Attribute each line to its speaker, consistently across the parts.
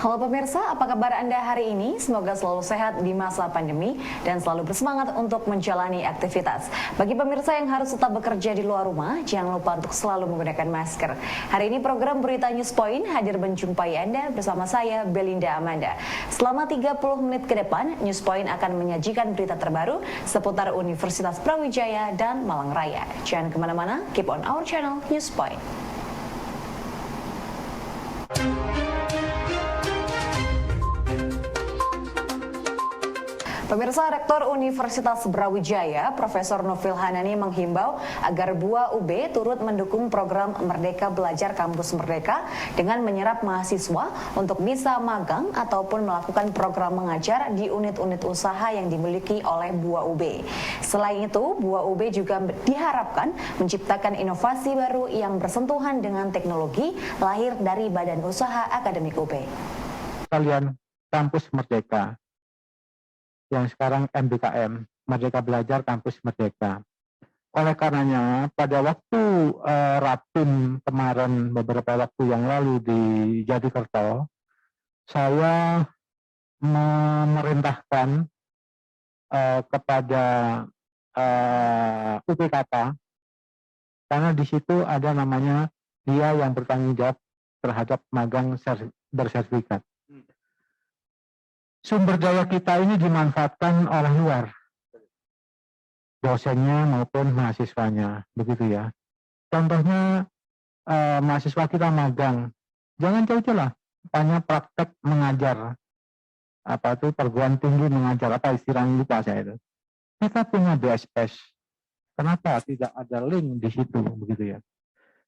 Speaker 1: Halo pemirsa, apa kabar Anda hari ini? Semoga selalu sehat di masa pandemi dan selalu bersemangat untuk menjalani aktivitas. Bagi pemirsa yang harus tetap bekerja di luar rumah, jangan lupa untuk selalu menggunakan masker. Hari ini program Berita News Point hadir menjumpai Anda bersama saya, Belinda Amanda. Selama 30 menit ke depan, News Point akan menyajikan berita terbaru seputar Universitas Brawijaya dan Malang Raya. Jangan kemana-mana, keep on our channel News Point. Pemirsa, Rektor Universitas Brawijaya, Profesor Nofil Hanani menghimbau agar BUA UB turut mendukung program Merdeka Belajar Kampus Merdeka dengan menyerap mahasiswa untuk bisa magang ataupun melakukan program mengajar di unit-unit usaha yang dimiliki oleh BUA UB. Selain itu, BUA UB juga diharapkan menciptakan inovasi baru yang bersentuhan dengan teknologi lahir dari Badan Usaha Akademik UB.
Speaker 2: Kalian Kampus Merdeka yang sekarang MBKM, Merdeka Belajar Kampus Merdeka. Oleh karenanya, pada waktu Rapim kemarin, beberapa waktu yang lalu di Jatikerto, saya memerintahkan kepada UPKK, karena di situ ada namanya dia yang bertanggung jawab terhadap magang bersertifikat. Sumber daya kita ini dimanfaatkan oleh luar, dosennya maupun mahasiswanya, begitu ya. Contohnya mahasiswa kita magang, jangan jauh-jauh lah, tanya praktek mengajar, apa itu perguruan tinggi mengajar, apa istilahnya lupa saya itu. Kita punya BSS, kenapa tidak ada link di situ, begitu ya.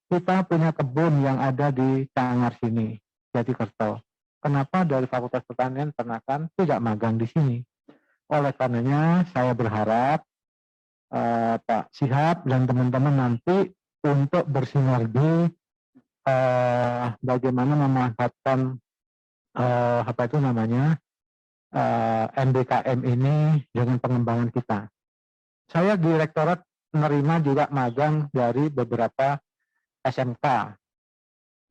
Speaker 2: Kita punya kebun yang ada di Cangar sini, Jatikerto. Kenapa dari Fakultas Pertanian Peternakan tidak magang di sini? Oleh karenanya saya berharap Pak Syihab dan teman-teman nanti untuk bersinergi bagaimana memanfaatkan apa itu namanya MBKM ini dengan pengembangan kita. Saya di Rektorat menerima juga magang dari beberapa SMK.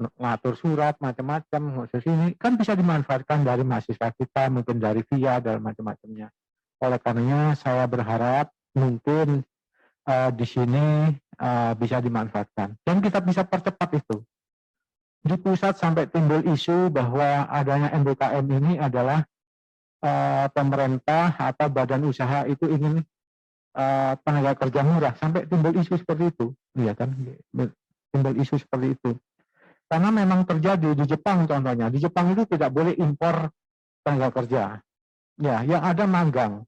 Speaker 2: Ngatur surat macam-macam ini kan bisa dimanfaatkan dari mahasiswa kita, mungkin dari VIA dan macam-macamnya. Oleh karenanya saya berharap mungkin di sini bisa dimanfaatkan dan kita bisa percepat itu. Di pusat sampai timbul isu bahwa adanya MBKM ini adalah pemerintah atau badan usaha itu ingin tenaga kerja murah, sampai timbul isu seperti itu, ya kan? Timbul isu seperti itu. Karena memang terjadi di Jepang contohnya. Di Jepang itu tidak boleh impor tenaga kerja. Ya, yang ada magang.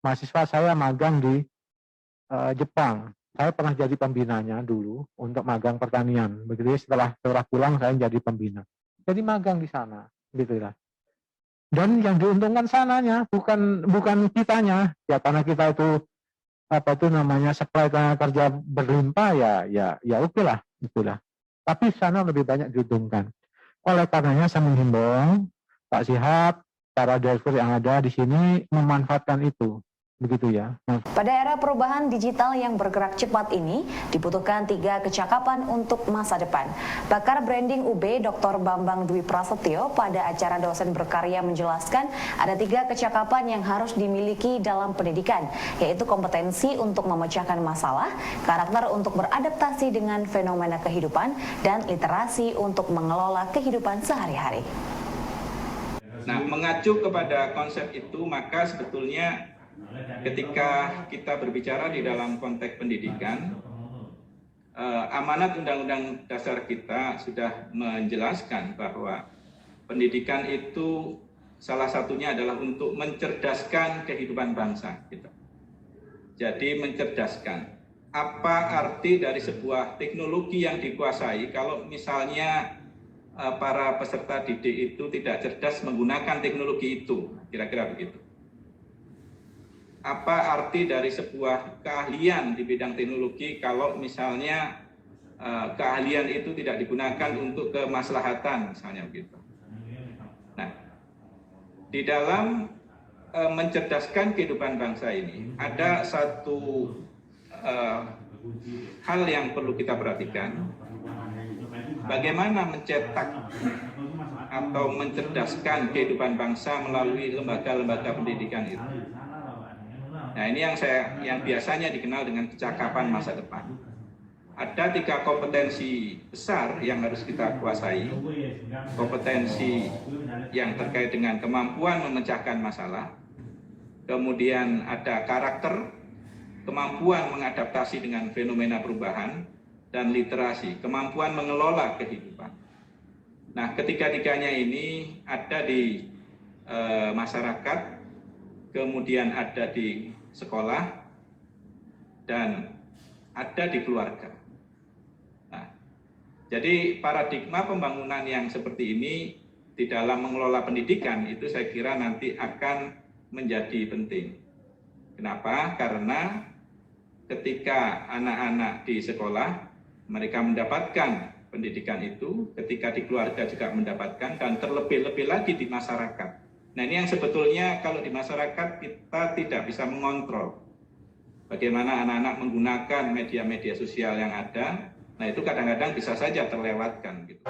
Speaker 2: Mahasiswa saya magang di Jepang. Saya pernah jadi pembinanya dulu untuk magang pertanian. Begitu setelah pulang saya jadi pembina. Jadi magang di sana, gitu ya. Dan yang diuntungkan sananya bukan kitanya. Ya karena kita itu apa itu namanya supply tenaga kerja berlimpah ya oke lah, itulah. Tapi sana lebih banyak diuntungkan. Oleh karenanya saya menghimbau Pak Syihab, para direktur yang ada di sini memanfaatkan itu. Begitu ya.
Speaker 1: Pada era perubahan digital yang bergerak cepat ini, dibutuhkan 3 kecakapan untuk masa depan. Pakar branding UB Dr. Bambang Dwi Prasetyo pada acara dosen berkarya menjelaskan ada 3 kecakapan yang harus dimiliki dalam pendidikan, yaitu kompetensi untuk memecahkan masalah, karakter untuk beradaptasi dengan fenomena kehidupan, dan literasi untuk mengelola kehidupan sehari-hari.
Speaker 3: Nah, mengacu kepada konsep itu, maka sebetulnya ketika kita berbicara di dalam konteks pendidikan, amanat Undang-Undang Dasar kita sudah menjelaskan bahwa pendidikan itu salah satunya adalah untuk mencerdaskan kehidupan bangsa. Jadi mencerdaskan. Apa arti dari sebuah teknologi yang dikuasai kalau misalnya para peserta didik itu tidak cerdas menggunakan teknologi itu, kira-kira begitu. Apa arti dari sebuah keahlian di bidang teknologi kalau misalnya keahlian itu tidak digunakan untuk kemaslahatan, misalnya begitu. Nah, di dalam mencerdaskan kehidupan bangsa ini ada satu hal yang perlu kita perhatikan. Bagaimana mencetak atau mencerdaskan kehidupan bangsa melalui lembaga-lembaga pendidikan itu. Nah, ini yang biasanya dikenal dengan kecakapan masa depan. Ada 3 kompetensi besar yang harus kita kuasai. Kompetensi yang terkait dengan kemampuan memecahkan masalah, kemudian ada karakter, kemampuan mengadaptasi dengan fenomena perubahan, dan literasi, kemampuan mengelola kehidupan. Nah, ketiga-tiganya ini ada di masyarakat, kemudian ada di sekolah, dan ada di keluarga. Nah, jadi paradigma pembangunan yang seperti ini di dalam mengelola pendidikan itu saya kira nanti akan menjadi penting. Kenapa? Karena ketika anak-anak di sekolah mereka mendapatkan pendidikan itu, ketika di keluarga juga mendapatkan, dan terlebih-lebih lagi di masyarakat. Nah, ini yang sebetulnya kalau di masyarakat kita tidak bisa mengontrol bagaimana anak-anak menggunakan media-media sosial yang ada. Nah, itu kadang-kadang bisa saja terlewatkan gitu.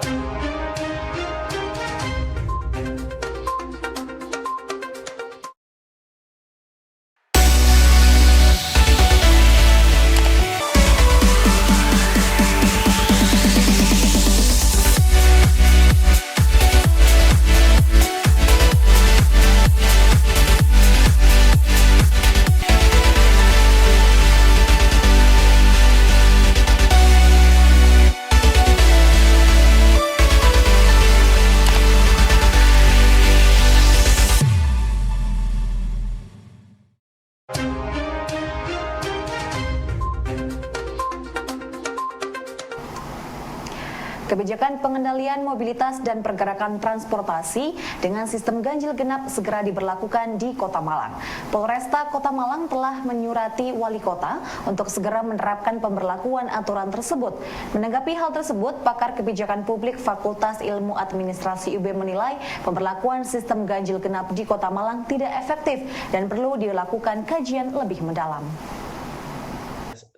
Speaker 1: Kebijakan pengendalian mobilitas dan pergerakan transportasi dengan sistem ganjil genap segera diberlakukan di Kota Malang. Polresta Kota Malang telah menyurati wali kota untuk segera menerapkan pemberlakuan aturan tersebut. Menanggapi hal tersebut, pakar kebijakan publik Fakultas Ilmu Administrasi UB menilai pemberlakuan sistem ganjil genap di Kota Malang tidak efektif dan perlu dilakukan kajian lebih mendalam.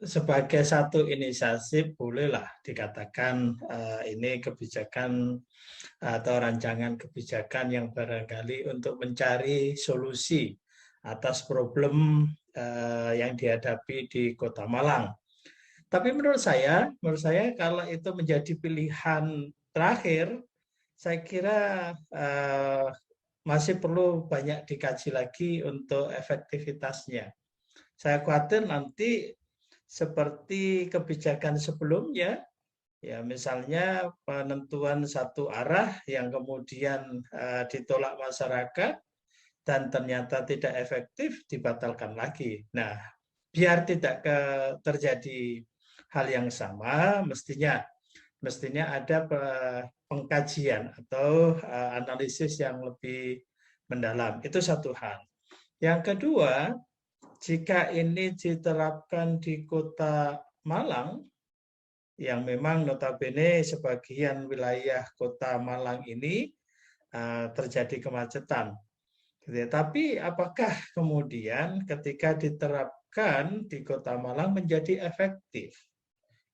Speaker 4: Sebagai satu inisiatif bolehlah dikatakan ini kebijakan atau rancangan kebijakan yang barangkali untuk mencari solusi atas problem yang dihadapi di Kota Malang. Tapi menurut saya kalau itu menjadi pilihan terakhir, saya kira masih perlu banyak dikaji lagi untuk efektivitasnya. Saya khawatir nanti seperti kebijakan sebelumnya, ya misalnya penentuan satu arah yang kemudian ditolak masyarakat dan ternyata tidak efektif, dibatalkan lagi. Nah, biar tidak terjadi hal yang sama, mestinya ada pengkajian atau analisis yang lebih mendalam. Itu satu hal. Yang kedua, jika ini diterapkan di Kota Malang, yang memang notabene sebagian wilayah Kota Malang ini terjadi kemacetan. Tapi apakah kemudian ketika diterapkan di Kota Malang menjadi efektif?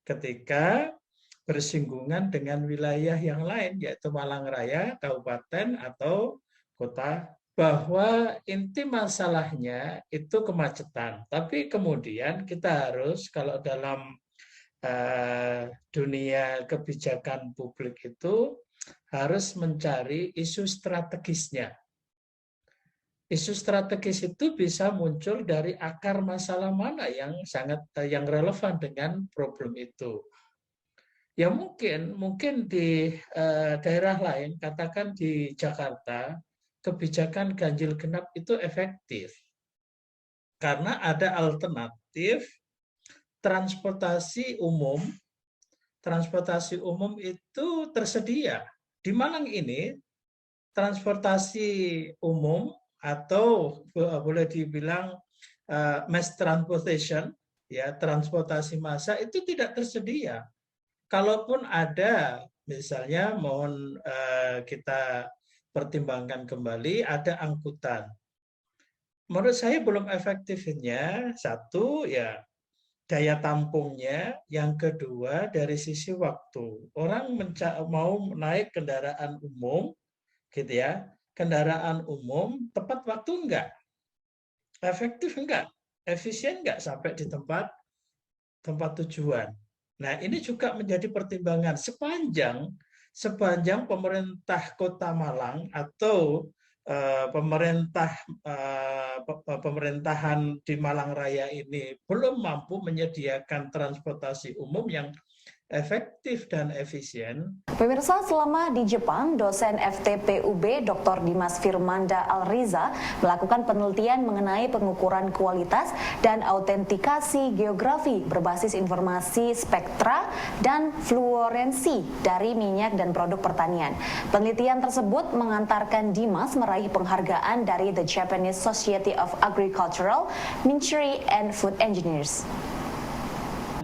Speaker 4: Ketika bersinggungan dengan wilayah yang lain, yaitu Malang Raya, Kabupaten, atau Kota, bahwa inti masalahnya itu kemacetan. Tapi kemudian kita harus, kalau dalam dunia kebijakan publik itu, harus mencari isu strategisnya. Isu strategis itu bisa muncul dari akar masalah mana yang relevan dengan problem itu. Ya mungkin di daerah lain, katakan di Jakarta, kebijakan ganjil genap itu efektif karena ada alternatif transportasi umum itu tersedia. Di Malang ini transportasi umum atau boleh dibilang mass transportation, ya transportasi massa itu tidak tersedia. Kalaupun ada, misalnya mohon kita pertimbangkan kembali, ada angkutan. Menurut saya belum efektifnya, satu ya daya tampungnya, yang kedua dari sisi waktu. Orang mau naik kendaraan umum gitu ya, kendaraan umum tepat waktu enggak, efektif enggak, efisien enggak sampai di tempat tujuan. Nah, ini juga menjadi pertimbangan sepanjang pemerintah Kota Malang atau pemerintahan di Malang Raya ini belum mampu menyediakan transportasi umum yang efektif dan efisien.
Speaker 1: Pemirsa, selama di Jepang, dosen FTPUB Dr. Dimas Firmanda Alriza melakukan penelitian mengenai pengukuran kualitas dan autentikasi geografi berbasis informasi spektra dan fluorensi dari minyak dan produk pertanian. Penelitian tersebut mengantarkan Dimas meraih penghargaan dari The Japanese Society of Agricultural, Ministry and Food Engineers.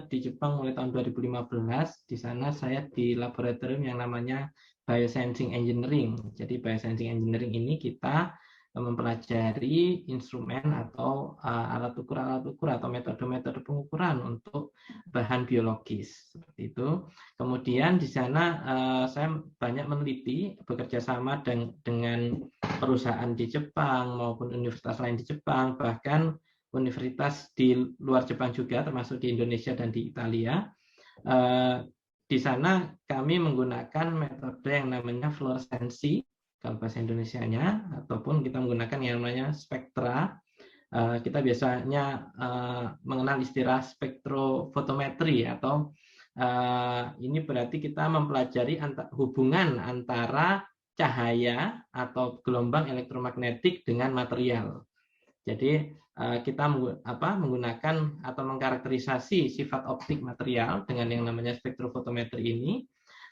Speaker 5: Di Jepang mulai tahun 2015, di sana saya di laboratorium yang namanya Biosensing Engineering. Jadi Biosensing Engineering ini kita mempelajari instrumen atau alat ukur atau metode-metode pengukuran untuk bahan biologis seperti itu. Kemudian di sana saya banyak meneliti bekerja sama dengan perusahaan di Jepang maupun universitas lain di Jepang, bahkan universitas di luar Jepang juga, termasuk di Indonesia dan di Italia. Di sana kami menggunakan metode yang namanya fluoresensi, kalau bahasa Indonesianya, ataupun kita menggunakan yang namanya spektra. Kita biasanya mengenal istilah spektrofotometri, atau ini berarti kita mempelajari hubungan antara cahaya atau gelombang elektromagnetik dengan material. Jadi kita menggunakan atau mengkarakterisasi sifat optik material dengan yang namanya spektrofotometri ini.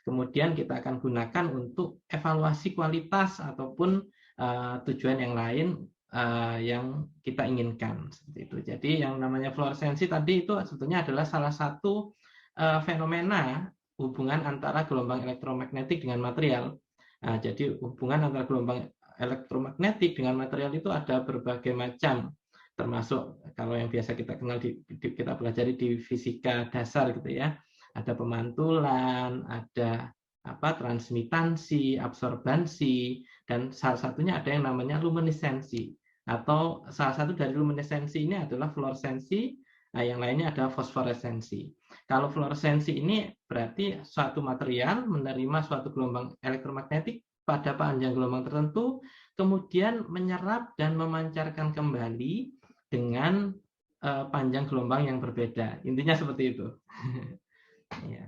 Speaker 5: Kemudian kita akan gunakan untuk evaluasi kualitas ataupun tujuan yang lain yang kita inginkan seperti itu. Jadi yang namanya fluoresensi tadi itu sebetulnya adalah salah satu fenomena hubungan antara gelombang elektromagnetik dengan material. Jadi hubungan antara gelombang elektromagnetik dengan material itu ada berbagai macam, termasuk kalau yang biasa kita kenal kita pelajari di fisika dasar gitu ya. Ada pemantulan, ada transmitansi, absorbansi, dan salah satunya ada yang namanya luminesensi. Atau salah satu dari luminesensi ini adalah fluoresensi, yang lainnya adalah fosforesensi. Kalau fluoresensi ini berarti suatu material menerima suatu gelombang elektromagnetik pada panjang gelombang tertentu, kemudian menyerap dan memancarkan kembali dengan panjang gelombang yang berbeda. Intinya seperti itu. Ya.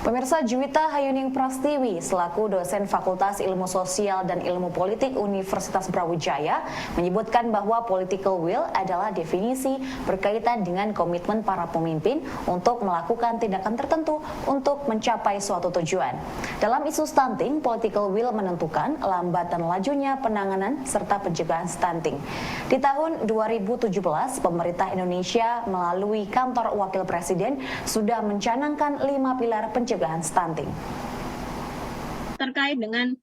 Speaker 1: Pemirsa, Juwita Hayuning Prastiwi selaku dosen Fakultas Ilmu Sosial dan Ilmu Politik Universitas Brawijaya menyebutkan bahwa political will adalah definisi berkaitan dengan komitmen para pemimpin untuk melakukan tindakan tertentu untuk mencapai suatu tujuan. Dalam isu stunting, political will menentukan lambat dan lajunya penanganan serta pencegahan stunting. Di tahun 2017, pemerintah Indonesia melalui Kantor Wakil Presiden sudah mencanangkan 5 pilar pencegahan stunting.
Speaker 6: Terkait dengan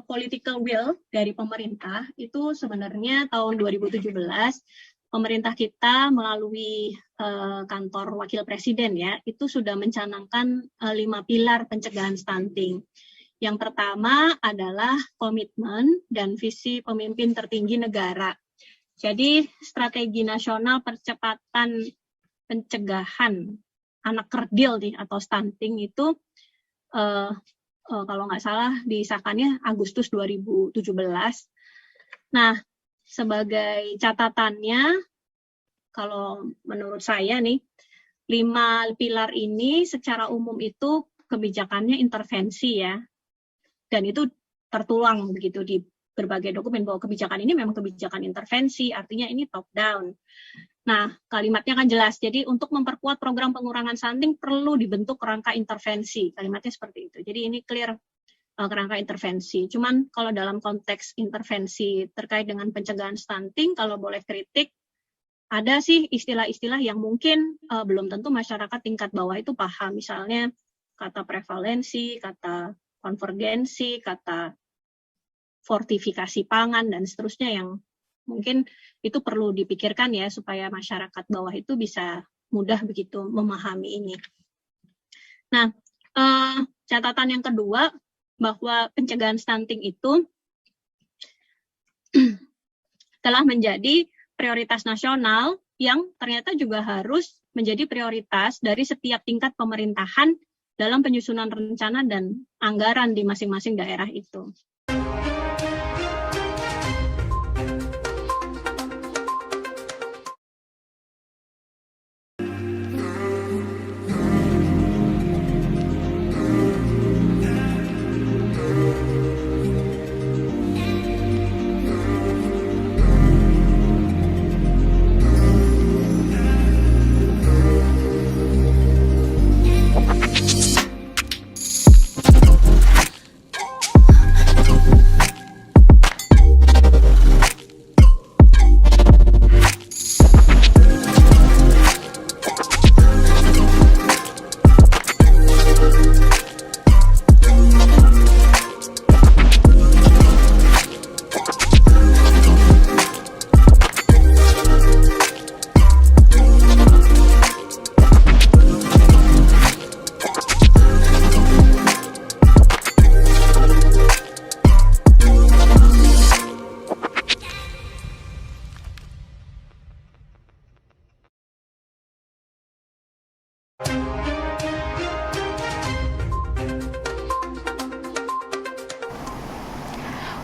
Speaker 6: political will dari pemerintah, itu sebenarnya tahun 2017 pemerintah kita melalui Kantor Wakil Presiden ya, itu sudah mencanangkan 5 pilar pencegahan stunting. Yang pertama adalah komitmen dan visi pemimpin tertinggi negara. Jadi strategi nasional percepatan pencegahan anak kerdil nih atau stunting itu kalau nggak salah disahkannya Agustus 2017. Nah, sebagai catatannya, kalau menurut saya nih, 5 pilar ini secara umum itu kebijakannya intervensi ya, dan itu tertuang begitu di berbagai dokumen bahwa kebijakan ini memang kebijakan intervensi, artinya ini top down. Nah, kalimatnya kan jelas. Jadi untuk memperkuat program pengurangan stunting perlu dibentuk kerangka intervensi. Kalimatnya seperti itu. Jadi ini clear kerangka intervensi. Cuman kalau dalam konteks intervensi terkait dengan pencegahan stunting, kalau boleh kritik, ada sih istilah-istilah yang mungkin belum tentu masyarakat tingkat bawah itu paham. Misalnya kata prevalensi, kata konvergensi, kata fortifikasi pangan, dan seterusnya yang mungkin itu perlu dipikirkan ya supaya masyarakat bawah itu bisa mudah begitu memahami ini. Nah, catatan yang kedua bahwa pencegahan stunting itu telah menjadi prioritas nasional yang ternyata juga harus menjadi prioritas dari setiap tingkat pemerintahan dalam penyusunan rencana dan anggaran di masing-masing daerah itu.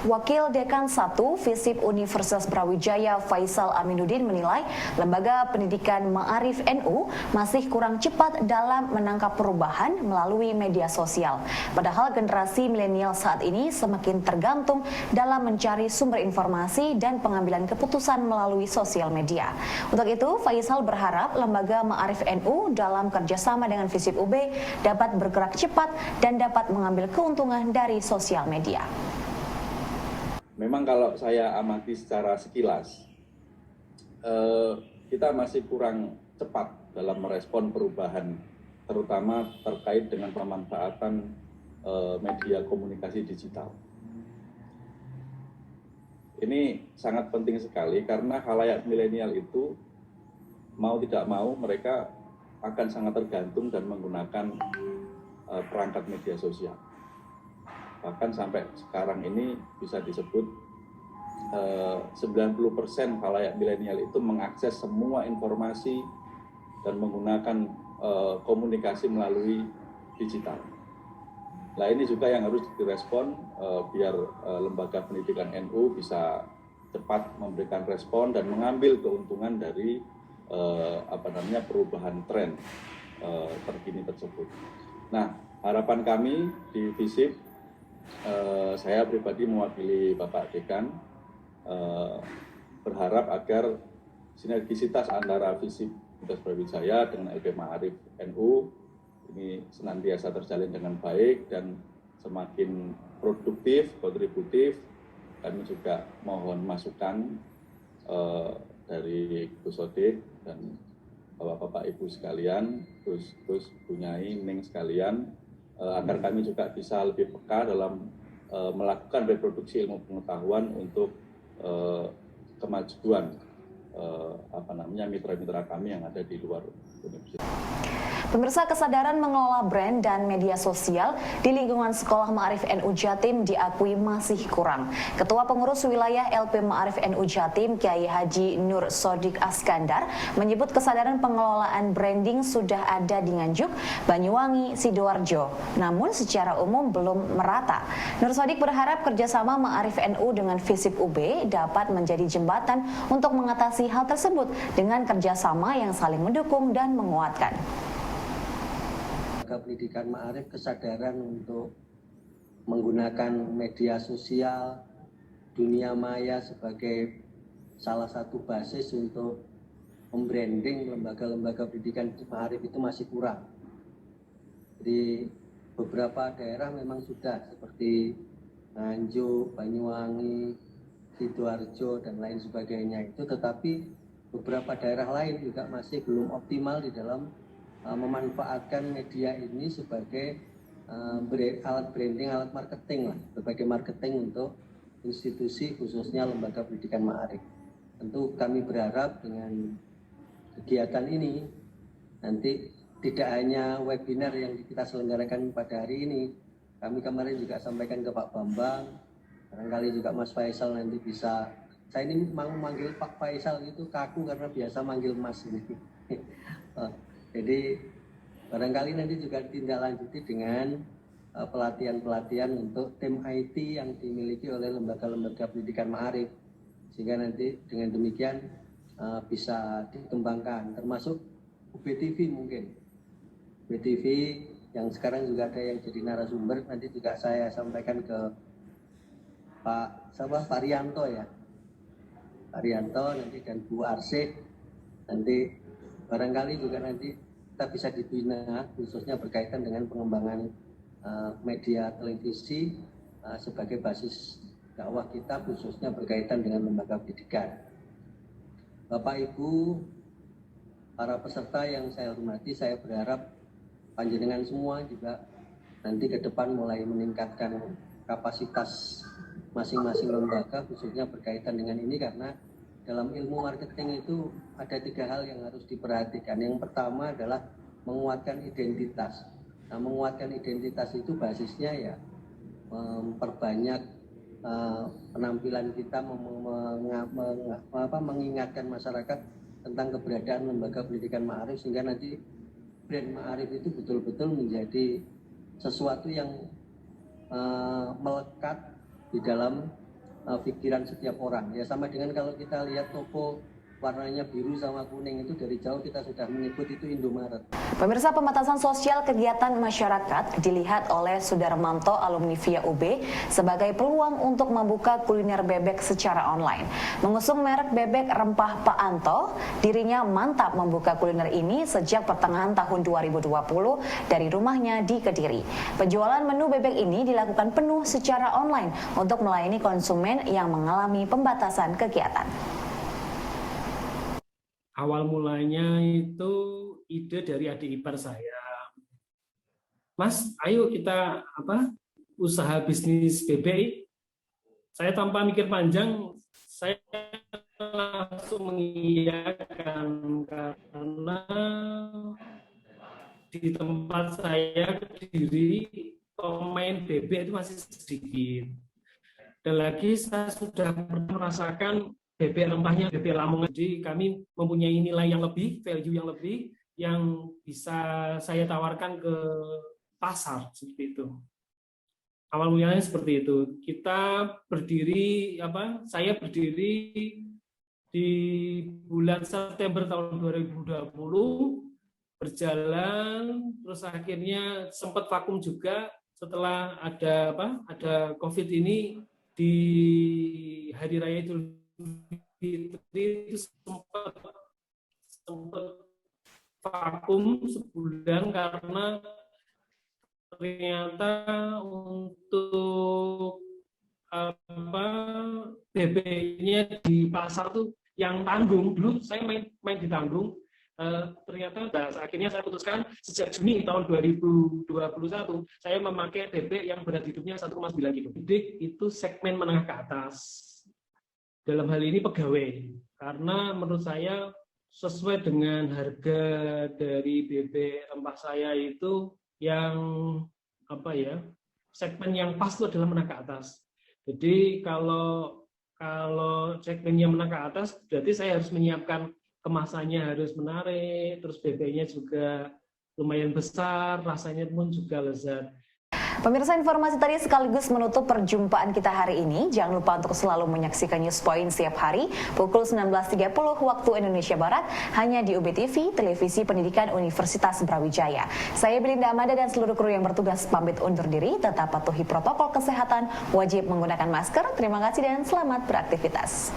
Speaker 1: Wakil Dekan 1 FISIP Universitas Brawijaya Faisal Aminuddin menilai Lembaga Pendidikan Ma'arif NU masih kurang cepat dalam menangkap perubahan melalui media sosial. Padahal generasi milenial saat ini semakin tergantung dalam mencari sumber informasi dan pengambilan keputusan melalui sosial media. Untuk itu, Faisal berharap Lembaga Ma'arif NU dalam kerjasama dengan FISIP UB dapat bergerak cepat dan dapat mengambil keuntungan dari sosial media.
Speaker 7: Memang kalau saya amati secara sekilas, kita masih kurang cepat dalam merespon perubahan, terutama terkait dengan pemanfaatan media komunikasi digital. Ini sangat penting sekali karena khalayak milenial itu mau tidak mau mereka akan sangat tergantung dan menggunakan perangkat media sosial. Bahkan sampai sekarang ini bisa disebut 90% khalayak milenial itu mengakses semua informasi dan menggunakan komunikasi melalui digital. Nah, ini juga yang harus direspon biar Lembaga Pendidikan NU bisa cepat memberikan respon dan mengambil keuntungan dari perubahan tren terkini tersebut. Nah, harapan kami di FISIP, saya pribadi mewakili Bapak Dekan, berharap agar sinergisitas antara FISIP Universitas Brawijaya dengan LP Ma'arif NU ini senantiasa terjalin dengan baik dan semakin produktif, kontributif. Kami juga mohon masukan dari Gus Sodik dan Bapak-Bapak Ibu sekalian, Gus Bunyai, Ning sekalian, agar kami juga bisa lebih peka dalam melakukan reproduksi ilmu pengetahuan untuk kemajuan mitra-mitra kami yang ada di luar universitas.
Speaker 1: Pemirsa, kesadaran mengelola brand dan media sosial di lingkungan Sekolah Ma'arif NU Jatim diakui masih kurang. Ketua Pengurus Wilayah LP Ma'arif NU Jatim, Kiai Haji Nur Sodik Askandar, menyebut kesadaran pengelolaan branding sudah ada di Nganjuk, Banyuwangi, Sidoarjo, namun secara umum belum merata. Nur Sodik berharap kerjasama Ma'arif NU dengan FISIP UB dapat menjadi jembatan untuk mengatasi hal tersebut dengan kerjasama yang saling mendukung dan menguatkan.
Speaker 8: Pendidikan Ma'arif kesadaran untuk menggunakan media sosial, dunia maya sebagai salah satu basis untuk membranding lembaga-lembaga pendidikan Ma'arif itu masih kurang. Di beberapa daerah memang sudah seperti Nganjuk, Banyuwangi, Sidoarjo dan lain sebagainya itu, tetapi beberapa daerah lain juga masih belum optimal di dalam memanfaatkan media ini sebagai alat branding, alat marketing lah, sebagai marketing untuk institusi khususnya lembaga pendidikan Ma'arif. Tentu kami berharap dengan kegiatan ini nanti tidak hanya webinar yang kita selenggarakan pada hari ini, kami kemarin juga sampaikan ke Pak Bambang, barangkali juga Mas Faisal nanti bisa saya ini mau manggil Pak Faisal itu kaku karena biasa manggil Mas ini. Jadi barangkali nanti juga ditindaklanjuti dengan pelatihan-pelatihan untuk tim IT yang dimiliki oleh lembaga-lembaga pendidikan ma'arif, sehingga nanti dengan demikian bisa dikembangkan, termasuk UBTV mungkin. UBTV yang sekarang juga ada yang jadi narasumber, nanti juga saya sampaikan ke Pak Rianto ya. Pak Rianto nanti dan Bu Arsik, nanti barangkali juga nanti kita bisa dibina khususnya berkaitan dengan pengembangan media televisi sebagai basis dakwah kita, khususnya berkaitan dengan lembaga pendidikan. Bapak Ibu, para peserta yang saya hormati, saya berharap panjenengan semua juga nanti ke depan mulai meningkatkan kapasitas masing-masing lembaga, khususnya berkaitan dengan ini, karena dalam ilmu marketing itu ada 3 hal yang harus diperhatikan. Yang pertama adalah menguatkan identitas. Nah, menguatkan identitas itu basisnya ya memperbanyak penampilan kita, mengingatkan masyarakat tentang keberadaan lembaga pendidikan ma'arif, sehingga nanti brand ma'arif itu betul-betul menjadi sesuatu yang melekat di dalam pikiran setiap orang. Ya sama dengan kalau kita lihat toko warnanya biru sama kuning itu dari jauh kita sudah menyebut itu Indomaret.
Speaker 1: Pemirsa, pembatasan sosial kegiatan masyarakat dilihat oleh Sudarmanto alumni Via UB sebagai peluang untuk membuka kuliner bebek secara online. Mengusung merek bebek rempah Pak Anto, dirinya mantap membuka kuliner ini sejak pertengahan tahun 2020 dari rumahnya di Kediri. Penjualan menu bebek ini dilakukan penuh secara online untuk melayani konsumen yang mengalami pembatasan kegiatan.
Speaker 9: Awal mulanya itu ide dari adik ipar saya. Mas, ayo kita usaha bisnis bebek. Saya tanpa mikir panjang, saya langsung mengiyakan karena di tempat saya Kediri pemain bebek itu masih sedikit. Dan lagi saya sudah merasakan bebek rempahnya, bebek Lamongan. Jadi kami mempunyai nilai yang lebih, value yang lebih, yang bisa saya tawarkan ke pasar seperti itu. Awal mulanya seperti itu. Kita berdiri, saya berdiri di bulan September tahun 2020, berjalan, terus akhirnya sempat vakum juga setelah ada COVID ini di Hari Raya Idul itu sempat vakum sebulan karena ternyata untuk bebeknya di pasar tuh yang tanggung. Dulu saya main di tanggung, ternyata akhirnya saya putuskan sejak Juni tahun 2021 saya memakai bebek yang berat hidupnya 1,9 kg. Jadi itu segmen menengah ke atas. Dalam hal ini pegawai, karena menurut saya sesuai dengan harga dari bebek rempah saya itu yang segmen yang pas itu adalah menengah ke atas. Jadi kalau segmennya menengah ke atas, berarti saya harus menyiapkan kemasannya harus menarik, terus bebeknya juga lumayan besar, rasanya pun juga lezat.
Speaker 1: Pemirsa, informasi tadi sekaligus menutup perjumpaan kita hari ini. Jangan lupa untuk selalu menyaksikan News Point setiap hari pukul 19.30 waktu Indonesia Barat hanya di UBTV, Televisi Pendidikan Universitas Brawijaya. Saya Belinda Amanda dan seluruh kru yang bertugas pamit undur diri. Tetap patuhi protokol kesehatan, wajib menggunakan masker. Terima kasih dan selamat beraktivitas.